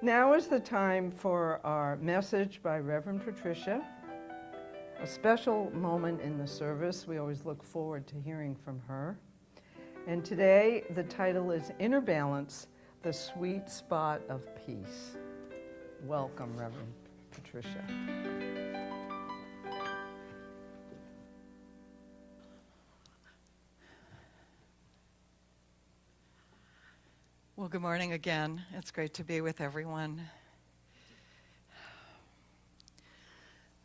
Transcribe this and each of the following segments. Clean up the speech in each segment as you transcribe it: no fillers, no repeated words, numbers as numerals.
Now is the time for our message by Reverend Patricia, a special moment in the service. We always look forward to hearing from her. And today the title is Inner Balance, the Sweet Spot of Peace. Welcome, Reverend Patricia. Well, good morning again. It's great to be with everyone.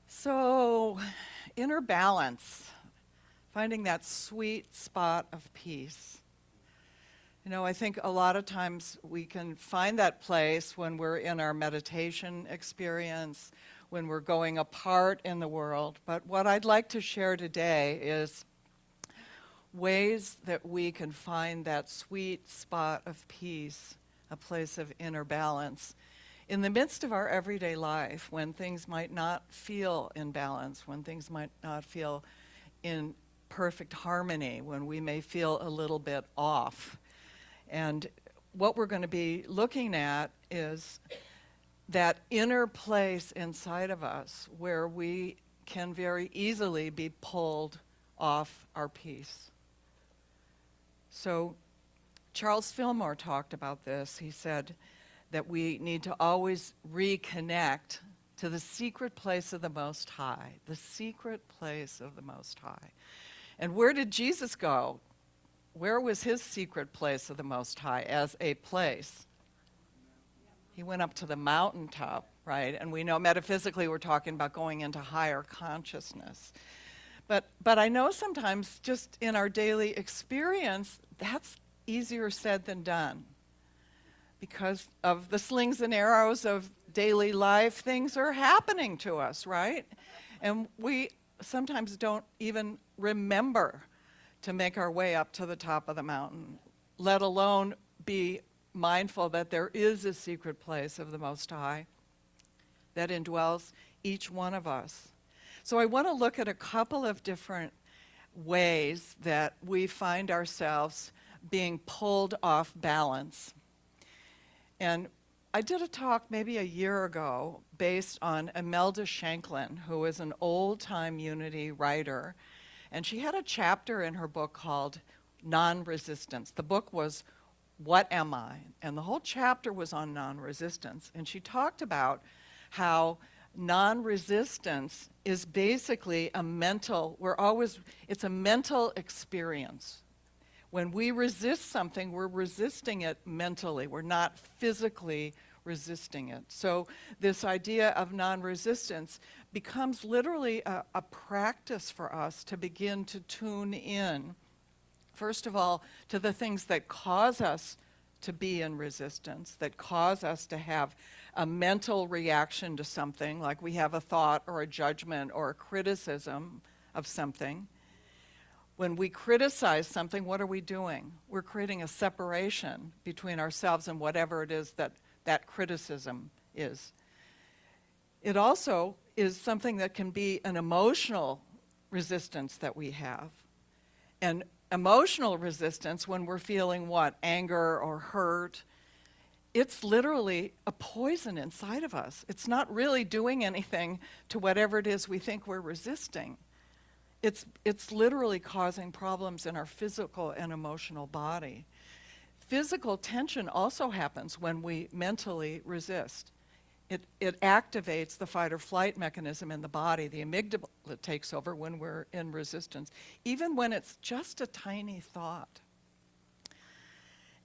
So, inner balance, finding that sweet spot of peace. You know, I think a lot of times we can find that place when we're in our meditation experience, when we're going apart in the world. But what I'd like to share today is ways that we can find that sweet spot of peace, a place of inner balance, in the midst of our everyday life, when things might not feel in balance, when things might not feel in perfect harmony, when we may feel a little bit off. And what we're going to be looking at is that inner place inside of us where we can very easily be pulled off our peace. So Charles Fillmore talked about this. He said that we need to always reconnect to the secret place of the Most High, the secret place of the Most High. And where did Jesus go? Where was his secret place of the Most High as a place? He went up to the mountaintop, right? And we know metaphysically we're talking about going into higher consciousness. But I know sometimes just in our daily experience, that's easier said than done. Because of the slings and arrows of daily life, things are happening to us, right? And we sometimes don't even remember to make our way up to the top of the mountain, let alone be mindful that there is a secret place of the Most High that indwells each one of us. So I want to look at a couple of different ways that we find ourselves being pulled off balance. And I did a talk maybe a year ago based on Imelda Shanklin, who is an old-time Unity writer. And she had a chapter in her book called Non-Resistance. The book was What Am I? And the whole chapter was on non-resistance. And she talked about how non-resistance is basically a mental, it's a mental experience. When we resist something, we're resisting it mentally. We're not physically resisting it. So this idea of non-resistance becomes literally a practice for us to begin to tune in, first of all, to the things that cause us to be in resistance, that cause us to have a mental reaction to something, like we have a thought or a judgment or a criticism of something. When we criticize something, what are we doing? We're creating a separation between ourselves and whatever it is that criticism is. It also is something that can be an emotional resistance that we have. And emotional resistance, when we're feeling what? Anger or hurt, it's literally a poison inside of us. It's not really doing anything to whatever it is we think we're resisting. It's literally causing problems in our physical and emotional body. Physical tension also happens when we mentally resist. It activates the fight or flight mechanism in the body. The amygdala takes over when we're in resistance, even when it's just a tiny thought.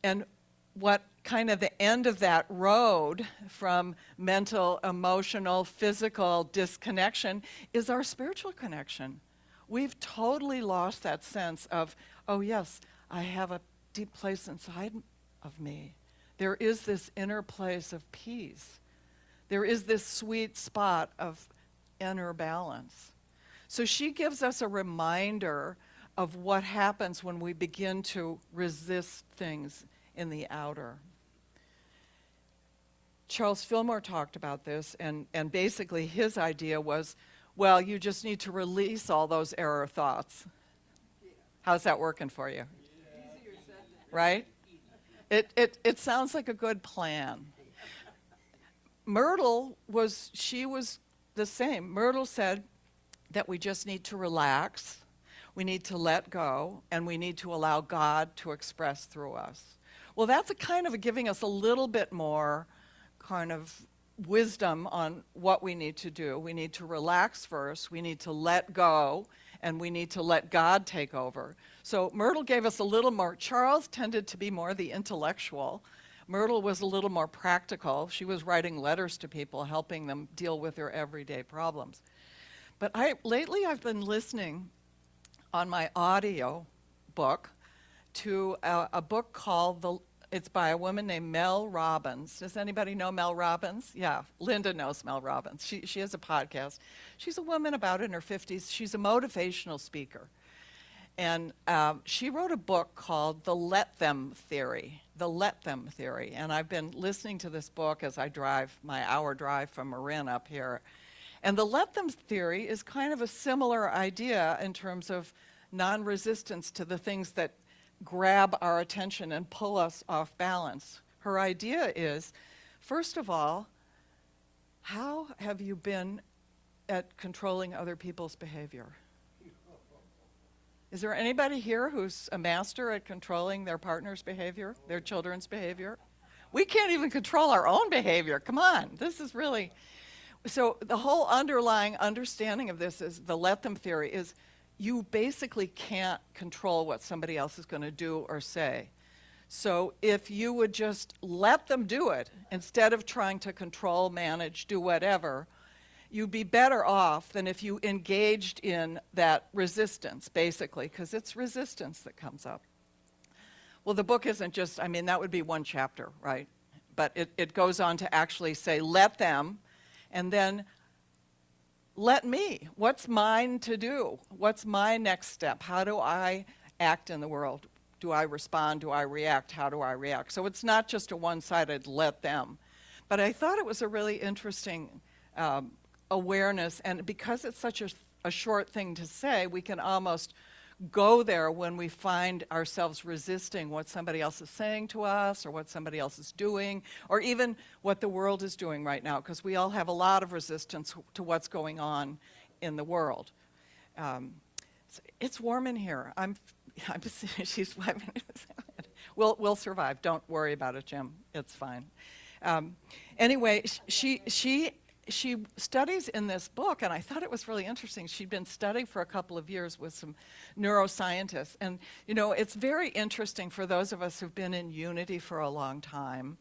And what kind of the end of that road from mental, emotional, physical disconnection is our spiritual connection. We've totally lost that sense of, oh yes, I have a deep place inside of me. There is this inner place of peace. There is this sweet spot of inner balance. So she gives us a reminder of what happens when we begin to resist things in the outer. Charles Fillmore talked about this, and basically his idea was, well, you just need to release all those error thoughts. How's that working for you? Right? It sounds like a good plan. Myrtle was the same. Myrtle said that we just need to relax, we need to let go, and we need to allow God to express through us. Well, that's a kind of giving us a little bit more kind of wisdom on what we need to do. We need to relax first, we need to let go, and we need to let God take over. So Myrtle gave us a little more. Charles tended to be more the intellectual. Myrtle was a little more practical. She was writing letters to people, helping them deal with their everyday problems. But lately I've been listening on my audio book to a book called it's by a woman named Mel Robbins. Does anybody know Mel Robbins? Yeah, Linda knows Mel Robbins. She has a podcast. She's a woman about in her 50s. She's a motivational speaker. And she wrote a book called The Let Them Theory. The Let Them Theory. And I've been listening to this book as I drive my hour drive from Marin up here. And the Let Them Theory is kind of a similar idea in terms of non-resistance to the things that grab our attention and pull us off balance. Her idea is, first of all, how have you been at controlling other people's behavior? Is there anybody here who's a master at controlling their partner's behavior, their children's behavior? We can't even control our own behavior. Come on, this is really... So the whole underlying understanding of this is the let them theory is you basically can't control what somebody else is going to do or say. So if you would just let them do it, instead of trying to control, manage, do whatever, you'd be better off than if you engaged in that resistance, basically, because it's resistance that comes up. Well, the book isn't just, I mean, that would be one chapter, right? But it goes on to actually say, let them, and then let me. What's mine to do? What's my next step? How do I act in the world? Do I respond? Do I react? How do I react? So it's not just a one-sided let them. But I thought it was a really interesting awareness, and because it's such a short thing to say, we can almost go there when we find ourselves resisting what somebody else is saying to us or what somebody else is doing or even what the world is doing right now, because we all have a lot of resistance to what's going on in the world. It's warm in here. She's we'll survive. Don't worry about it, Jim. It's fine. Anyway, she studies in this book, and I thought it was really interesting. She'd been studying for a couple of years with some neuroscientists. And, you know, it's very interesting for those of us who've been in unity for a long time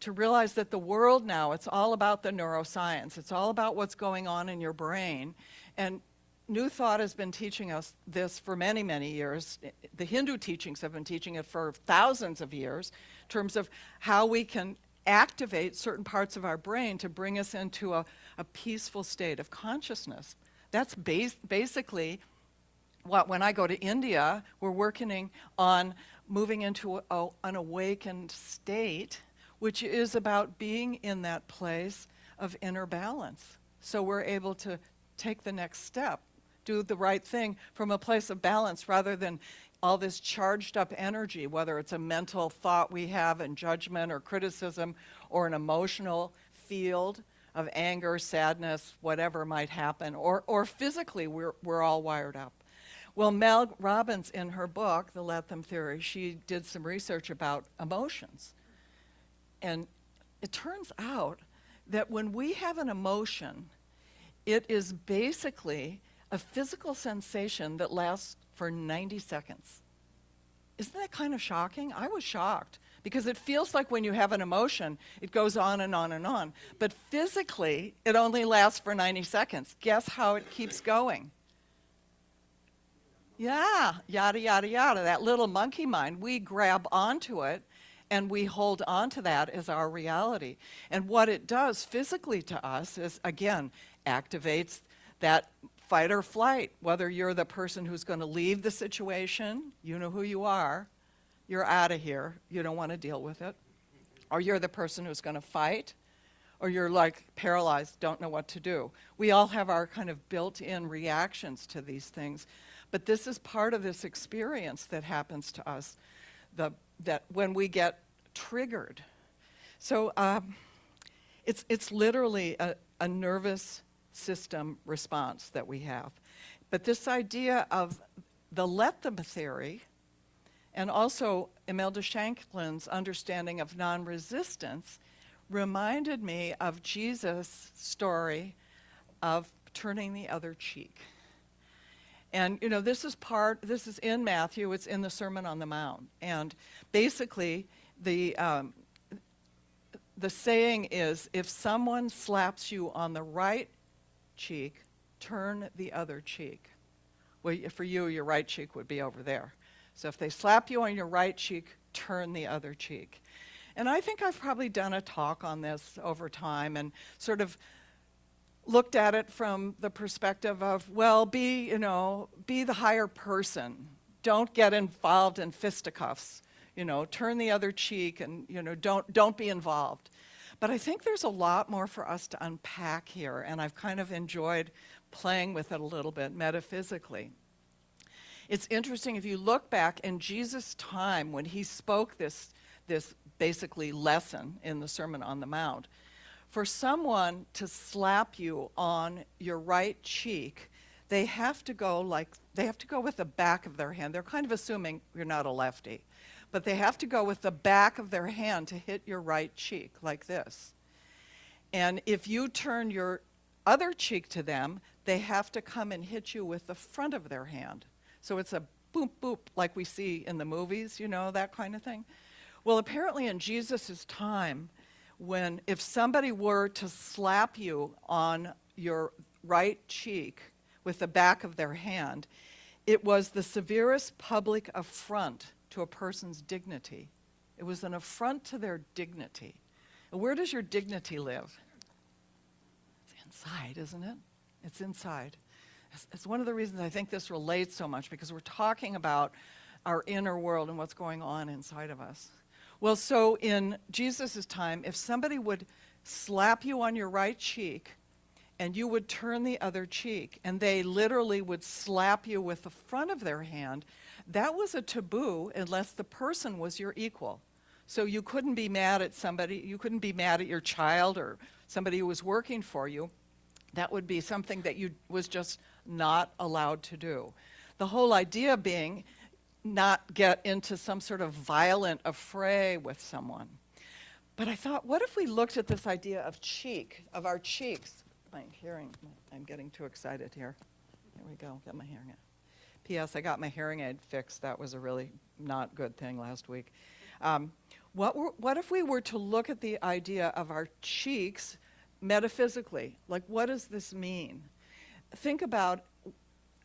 to realize that the world now, it's all about the neuroscience. It's all about what's going on in your brain. And New Thought has been teaching us this for many, many years. The Hindu teachings have been teaching it for thousands of years in terms of how we can activate certain parts of our brain to bring us into a peaceful state of consciousness. That's basically what, when I go to India, we're working on moving into an awakened state, which is about being in that place of inner balance. So we're able to take the next step, do the right thing from a place of balance rather than all this charged up energy, whether it's a mental thought we have and judgment or criticism or an emotional field of anger, sadness, whatever might happen, or physically we're all wired up. Well, Mel Robbins, in her book, The Let Them Theory, she did some research about emotions. And it turns out that when we have an emotion, it is basically a physical sensation that lasts for 90 seconds. Isn't that kind of shocking? I was shocked because it feels like when you have an emotion, it goes on and on and on. But physically, it only lasts for 90 seconds. Guess how it keeps going? Yeah, yada, yada, yada. That little monkey mind, we grab onto it and we hold on to that as our reality. And what it does physically to us is, again, activates that fight or flight, whether you're the person who's going to leave the situation, you know who you are, you're out of here, you don't want to deal with it, or you're the person who's going to fight, or you're like paralyzed, don't know what to do. We all have our kind of built-in reactions to these things, but this is part of this experience that happens to us, that when we get triggered. So It's literally a nervous system response that we have. But this idea of the let them theory, and also Imelda Shanklin's understanding of non-resistance, reminded me of Jesus' story of turning the other cheek. And this is in Matthew, it's in the Sermon on the Mount. And basically, the saying is, if someone slaps you on the right cheek, turn the other cheek. Well, for you, your right cheek would be over there. So if they slap you on your right cheek, turn the other cheek. And I think I've probably done a talk on this over time and sort of looked at it from the perspective of, well, be the higher person. Don't get involved in fisticuffs. Turn the other cheek and, don't be involved. But I think there's a lot more for us to unpack here, and I've kind of enjoyed playing with it a little bit metaphysically. It's interesting, if you look back in Jesus' time when he spoke this basically lesson in the Sermon on the Mount, for someone to slap you on your right cheek, they have to go with the back of their hand. They're kind of assuming you're not a lefty, but they have to go with the back of their hand to hit your right cheek like this. And if you turn your other cheek to them, they have to come and hit you with the front of their hand. So it's a boop, boop, like we see in the movies, that kind of thing. Well, apparently in Jesus' time, if somebody were to slap you on your right cheek with the back of their hand, it was the severest public affront to a person's dignity. It was an affront to their dignity. And where does your dignity live? It's inside, isn't it? It's inside. It's one of the reasons I think this relates so much, because we're talking about our inner world and what's going on inside of us. Well, so in Jesus' time, if somebody would slap you on your right cheek and you would turn the other cheek, and they literally would slap you with the front of their hand, that was a taboo unless the person was your equal. So you couldn't be mad at somebody, you couldn't be mad at your child or somebody who was working for you. That would be something that you was just not allowed to do. The whole idea being not get into some sort of violent affray with someone. But I thought, what if we looked at this idea of of our cheeks? I'm getting too excited here. Here we go, got my hearing aid. P.S. I got my hearing aid fixed. That was a really not good thing last week. What if we were to look at the idea of our cheeks metaphysically? Like, what does this mean? Think about,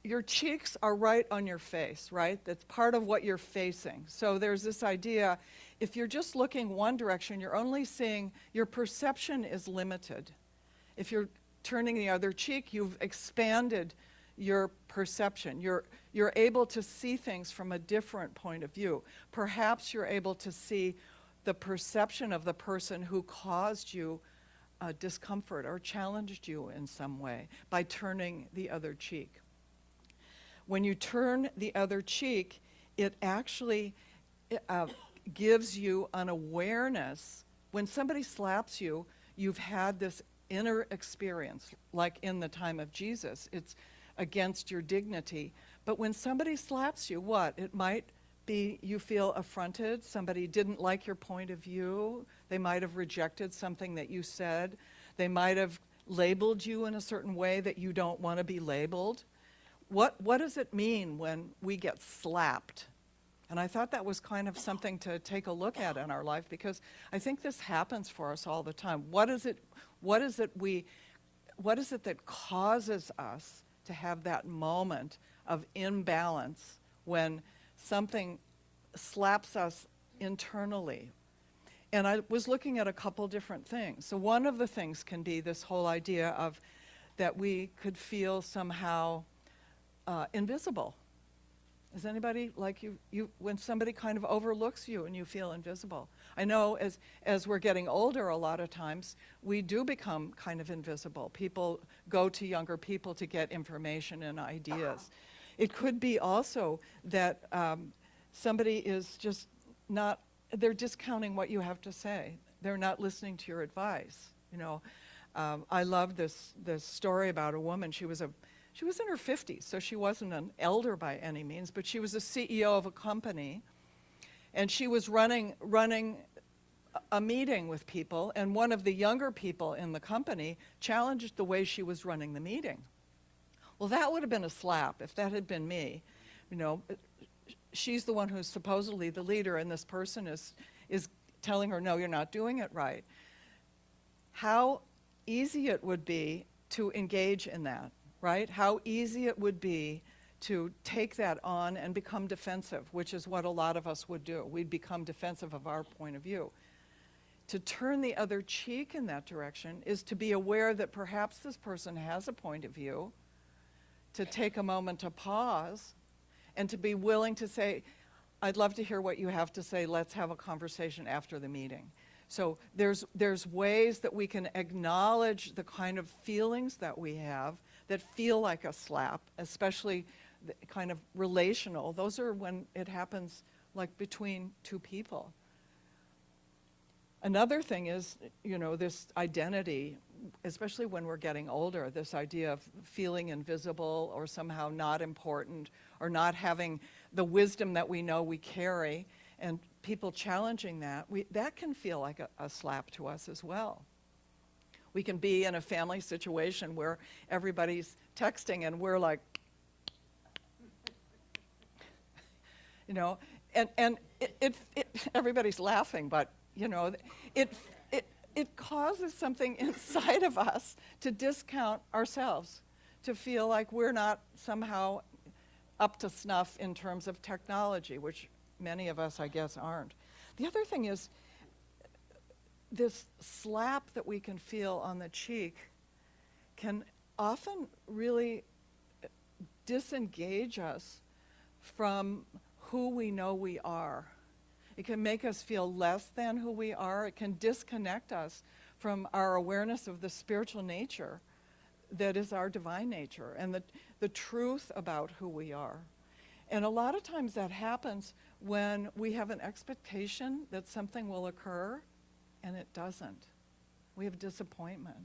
your cheeks are right on your face, right? That's part of what you're facing. So there's this idea, if you're just looking one direction, you're only seeing, your perception is limited. If you're turning the other cheek, you've expanded your perception. You're able to see things from a different point of view. Perhaps you're able to see the perception of the person who caused you discomfort or challenged you in some way by turning the other cheek. When you turn the other cheek, it actually gives you an awareness. When somebody slaps you, you've had this inner experience, like in the time of Jesus. It's against your dignity. But when somebody slaps you, what? It might be you feel affronted. Somebody didn't like your point of view. They might have rejected something that you said. They might have labeled you in a certain way that you don't want to be labeled. What does it mean when we get slapped? And I thought that was kind of something to take a look at in our life, because I think this happens for us all the time. What is it that causes us to have that moment of imbalance when something slaps us internally? And I was looking at a couple different things. So one of the things can be this whole idea of that we could feel somehow invisible. Is anybody like you when somebody kind of overlooks you and you feel invisible? I know as we're getting older, a lot of times we do become kind of invisible. People go to younger people to get information and ideas. It could be also that somebody is just not, they're discounting what you have to say. They're not listening to your advice. You know, I love this story about a woman. She was in her 50s, so she wasn't an elder by any means, but she was a CEO of a company, and she was running a meeting with people, and one of the younger people in the company challenged the way she was running the meeting. Well, that would have been a slap if that had been me. You know, she's the one who's supposedly the leader, and this person is telling her, no, you're not doing it right. How easy it would be to engage in that, right? How easy it would be to take that on and become defensive, which is what a lot of us would do. We'd become defensive of our point of view. To turn the other cheek in that direction is to be aware that perhaps this person has a point of view, to take a moment to pause, and to be willing to say, I'd love to hear what you have to say. Let's have a conversation after the meeting. So there's ways that we can acknowledge the kind of feelings that we have that feel like a slap, especially the kind of relational. Those are when it happens like between two people. Another thing is, you know, this identity, especially when we're getting older, this idea of feeling invisible or somehow not important or not having the wisdom that we know we carry, and people challenging that, that can feel like a slap to us as well. We can be in a family situation where everybody's texting and we're like, you know, and everybody's laughing, but you know, it causes something inside of us to discount ourselves, to feel like we're not somehow up to snuff in terms of technology, which many of us, I guess, aren't. The other thing is this slap that we can feel on the cheek can often really disengage us from who we know we are. It can make us feel less than who we are. It can disconnect us from our awareness of the spiritual nature that is our divine nature and the truth about who we are. And a lot of times that happens when we have an expectation that something will occur and it doesn't. We have disappointment.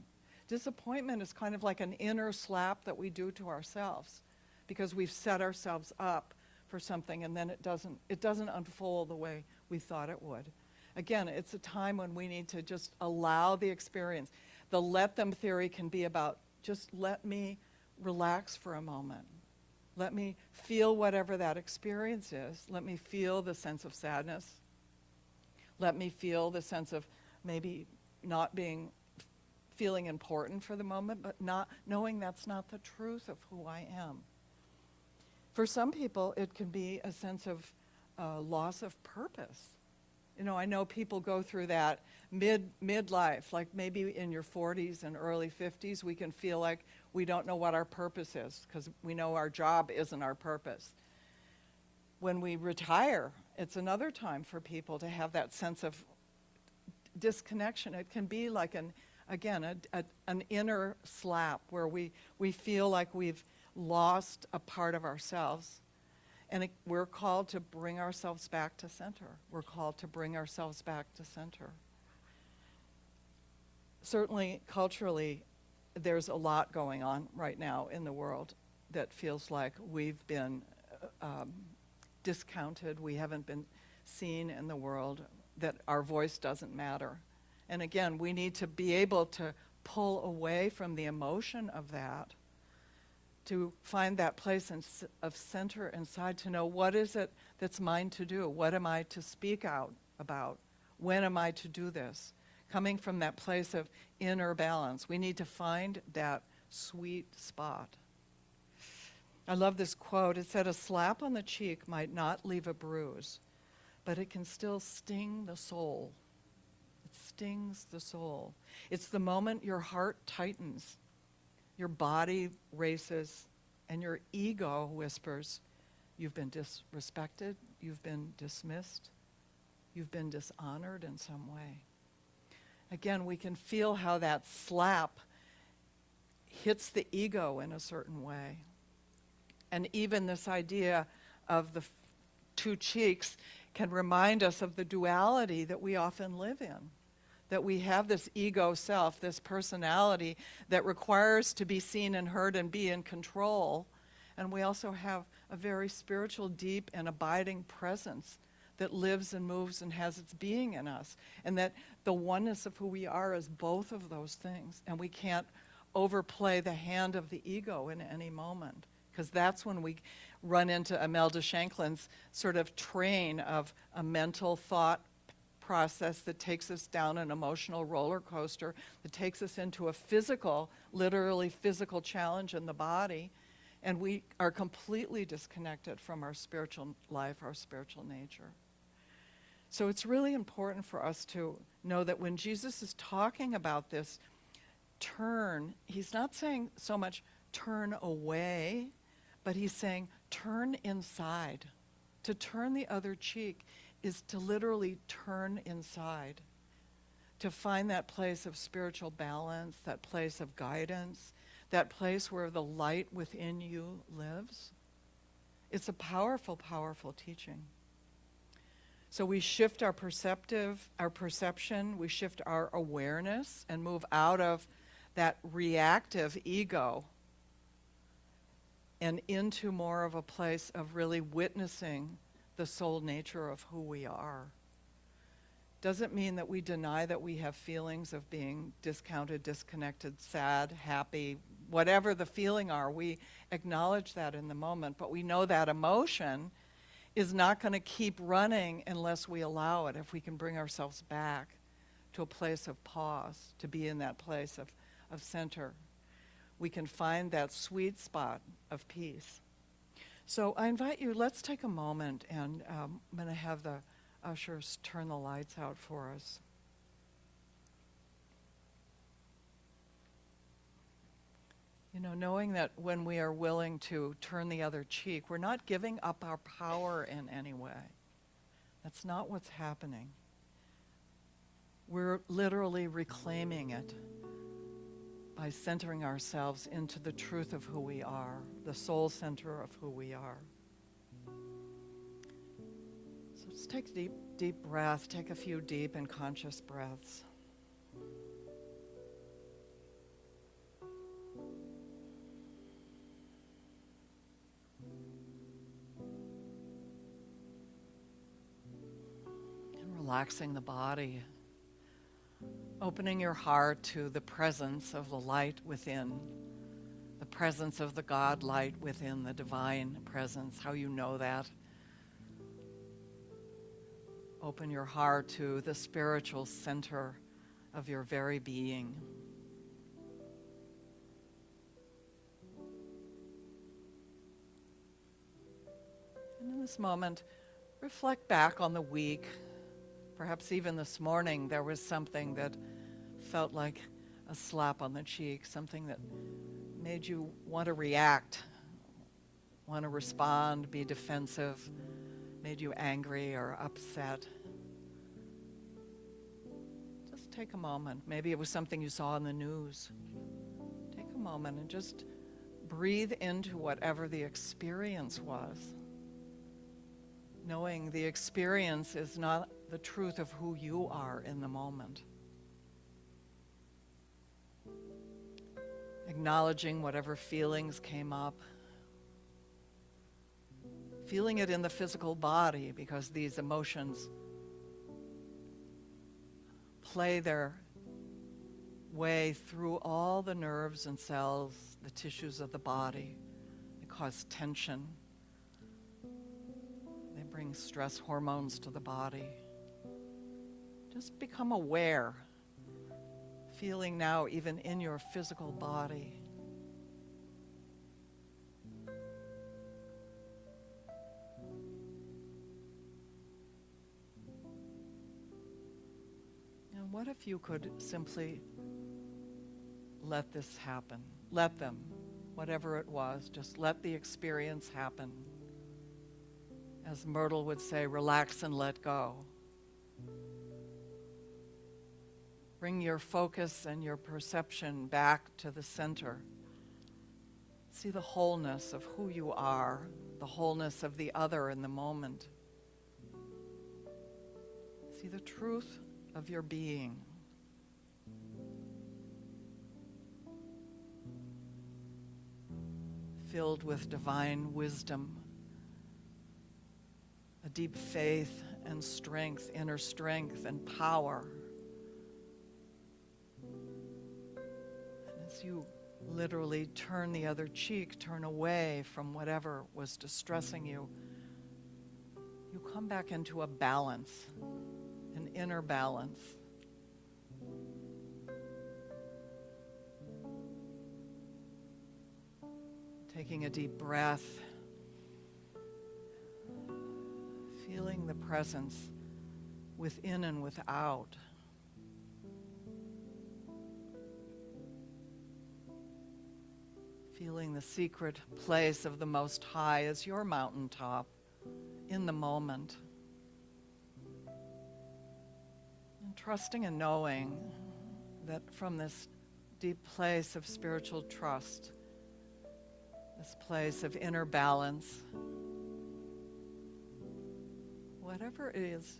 Disappointment is kind of like an inner slap that we do to ourselves because we've set ourselves up for something and then it doesn't unfold the way we thought it would. Again, it's a time when we need to just allow the experience. The let them theory can be about just let me relax for a moment. Let me feel whatever that experience is. Let me feel the sense of sadness. Let me feel the sense of maybe not feeling important for the moment, but not knowing that's not the truth of who I am. For some people, it can be a sense of loss of purpose. You know, I know people go through that midlife, like maybe in your 40s and early 50s, we can feel like we don't know what our purpose is because we know our job isn't our purpose. When we retire, it's another time for people to have that sense of disconnection. It can be like an inner slap where we feel like we've lost a part of ourselves. And we're called to bring ourselves back to center. We're called to bring ourselves back to center. Certainly, culturally, there's a lot going on right now in the world that feels like we've been discounted. We haven't been seen in the world, that our voice doesn't matter. And again, we need to be able to pull away from the emotion of that to find that place of center inside, to know what is it that's mine to do? What am I to speak out about? When am I to do this? Coming from that place of inner balance, we need to find that sweet spot. I love this quote. It said, "A slap on the cheek might not leave a bruise, but it can still sting the soul." It stings the soul. It's the moment your heart tightens, your body races, and your ego whispers, you've been disrespected, you've been dismissed, you've been dishonored in some way. Again, we can feel how that slap hits the ego in a certain way. And even this idea of the two cheeks can remind us of the duality that we often live in. that we have this ego self, this personality that requires to be seen and heard and be in control. And we also have a very spiritual, deep, and abiding presence that lives and moves and has its being in us. And that the oneness of who we are is both of those things. And we can't overplay the hand of the ego in any moment, because that's when we run into Imelda Shanklin's sort of train of a mental thought process that takes us down an emotional roller coaster, that takes us into a physical, literally physical challenge in the body, and we are completely disconnected from our spiritual life, our spiritual nature. So it's really important for us to know that when Jesus is talking about this turn, he's not saying so much turn away, but he's saying turn inside. To turn the other cheek is to literally turn inside, to find that place of spiritual balance, that place of guidance, that place where the light within you lives. It's a powerful, powerful teaching. So we shift our perception, we shift our awareness and move out of that reactive ego and into more of a place of really witnessing the soul nature of who we are. Doesn't mean that we deny that we have feelings of being discounted, disconnected, sad, happy, whatever the feeling are. We acknowledge that in the moment, but we know that emotion is not going to keep running unless we allow it. If we can bring ourselves back to a place of pause, to be in that place of center, we can find that sweet spot of peace. So I invite you, let's take a moment, and I'm going to have the ushers turn the lights out for us. You know, knowing that when we are willing to turn the other cheek, we're not giving up our power in any way. That's not what's happening. We're literally reclaiming it by centering ourselves into the truth of who we are, the soul center of who we are. So let's take a deep, deep breath. Take a few deep and conscious breaths. Relaxing the body, opening your heart to the presence of the light within, the presence of the God light within, the divine presence, how you know that. Open your heart to the spiritual center of your very being. And in this moment, reflect back on the week. Perhaps even this morning there was something that felt like a slap on the cheek, something that made you want to react, want to respond, be defensive, made you angry or upset. Just take a moment. Maybe it was something you saw in the news. Take a moment and just breathe into whatever the experience was, knowing the experience is not the truth of who you are in the moment. Acknowledging whatever feelings came up. Feeling it in the physical body, because these emotions play their way through all the nerves and cells, the tissues of the body. They cause tension. They bring stress hormones to the body. Just become aware, feeling now even in your physical body. And what if you could simply let this happen? Let them, whatever it was, just let the experience happen. As Myrtle would say, relax and let go. Bring your focus and your perception back to the center. See the wholeness of who you are, the wholeness of the other in the moment. See the truth of your being, filled with divine wisdom, a deep faith and strength, inner strength and power. And as you literally turn the other cheek, turn away from whatever was distressing you, you come back into a balance, an inner balance. Taking a deep breath, feeling the presence within and without. Feeling the secret place of the Most High as your mountaintop in the moment. And trusting and knowing that from this deep place of spiritual trust, this place of inner balance, whatever it is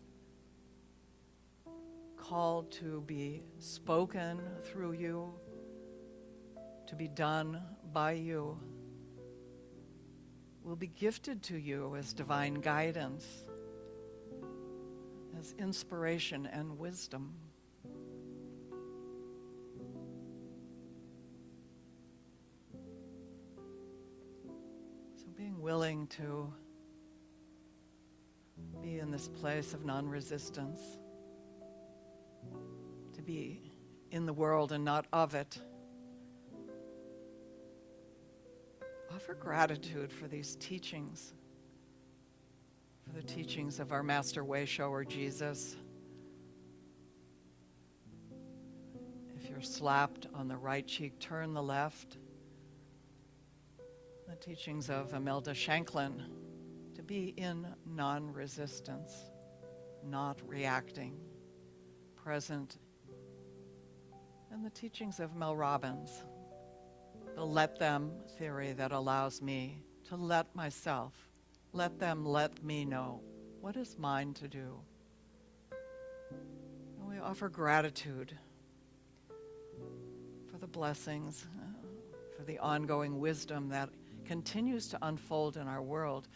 called to be spoken through you, to be done by you, will be gifted to you as divine guidance, as inspiration and wisdom. So being willing to be in this place of non-resistance, to be in the world and not of it. Offer gratitude for these teachings, for the teachings of our Master Way-shower, Jesus. If you're slapped on the right cheek, turn the left. The teachings of Imelda Shanklin, to be in non-resistance, not reacting, present. And the teachings of Mel Robbins, the let them theory that allows me to let myself, let them let me know what is mine to do. And we offer gratitude for the blessings, for the ongoing wisdom that continues to unfold in our world,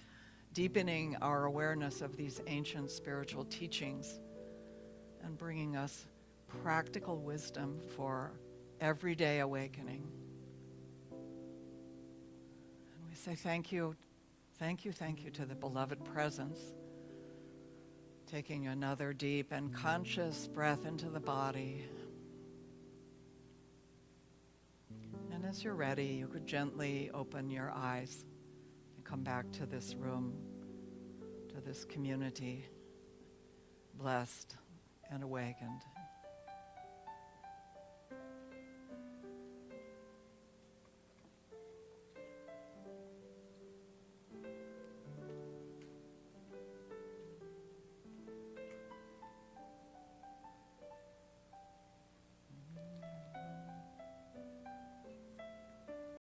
deepening our awareness of these ancient spiritual teachings and bringing us practical wisdom for everyday awakening. And we say thank you to the beloved presence. Taking another deep and conscious breath into the body. And as you're ready, you could gently open your eyes and come back to this room, to this community, blessed and awakened.